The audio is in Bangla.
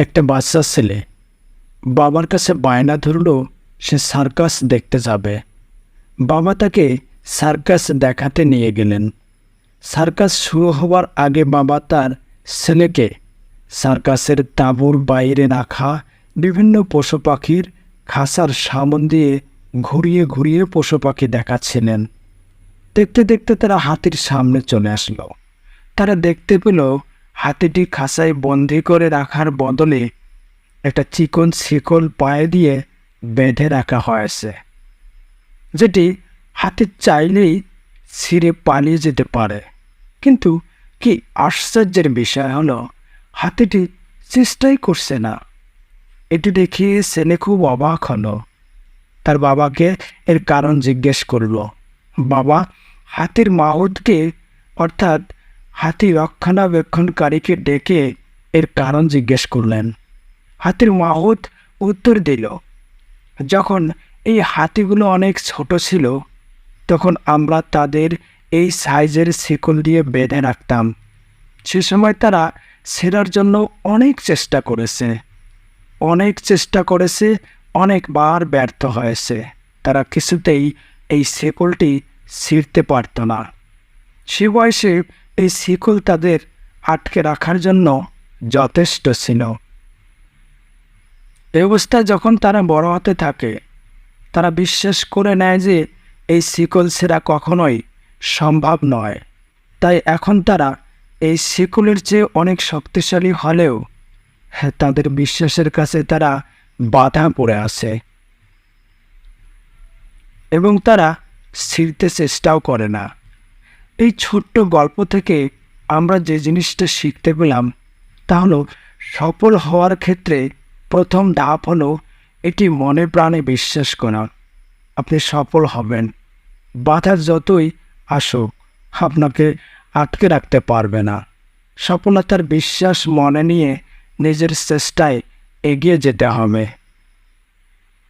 একটা বাচ্চা ছেলে বাবার কাছে বায়না ধরল সে সার্কাস দেখতে যাবে। বাবা তাকে সার্কাস দেখাতে নিয়ে গেলেন। সার্কাস শুরু হওয়ার আগে বাবা তার ছেলেকে সার্কাসের তাঁবুর বাইরে রাখা বিভিন্ন পশু পাখির খাঁচার সামন দিয়ে ঘুরিয়ে ঘুরিয়ে পশু পাখি দেখাচ্ছিলেন। দেখতে দেখতে তারা হাতির সামনে চলে আসলো। তারা দেখতে পেল হাতিটি খাঁচায় বন্দি করে রাখার বদলে একটা চিকন শিকল পায়ে দিয়ে বেঁধে রাখা হয়েছে, যেটি হাতি চাইলেই ছিঁড়ে পালিয়ে যেতে পারে। কিন্তু কি আশ্চর্যের বিষয় হলো, হাতিটি চেষ্টাই করছে না। এটি দেখে ছেলে খুব অবাক হলো। তার বাবাকে এর কারণ জিজ্ঞেস করল। বাবা হাতির মাহুতকে অর্থাৎ হাতি রক্ষণাবেক্ষণকারীকে ডেকে এর কারণ জিজ্ঞেস করলেন। হাতির মাহুত উত্তর দিল, যখন এই হাতিগুলো অনেক ছোট ছিল তখন আমরা তাদের এই সাইজের শিকল দিয়ে বেঁধে রাখতাম। সে সময় তারা ছেড়ার জন্য অনেক চেষ্টা করেছে, অনেকবার ব্যর্থ হয়েছে। তারা কিছুতেই এই শিকলটি ছিঁড়তে পারত না। সে বয়সে এই শিকল তাদের আটকে রাখার জন্য যথেষ্ট ছিল। এই অবস্থায় যখন তারা বড় হতে থাকে, তারা বিশ্বাস করে নেয় যে এই শিকল ছেঁড়া কখনোই সম্ভব নয়। তাই এখন তারা এই শিকলের চেয়ে অনেক শক্তিশালী হলেও তাদের বিশ্বাসের কাছে তারা বাধা পড়ে আছে এবং তারা ছিঁড়তে চেষ্টাও করে না। এই ছোট্ট গল্প থেকে আমরা যে জিনিসটা শিখতে পেলাম তা হলো, সফল হওয়ার ক্ষেত্রে প্রথম ধাপ হলো এটি মনে প্রাণে বিশ্বাস করা। আপনি সফল হবেন। বাধা যতই আসুক আপনাকে আটকে রাখতে পারবে না। সফলতার বিশ্বাস মনে নিয়ে নিজের চেষ্টায় এগিয়ে যেতে হবে।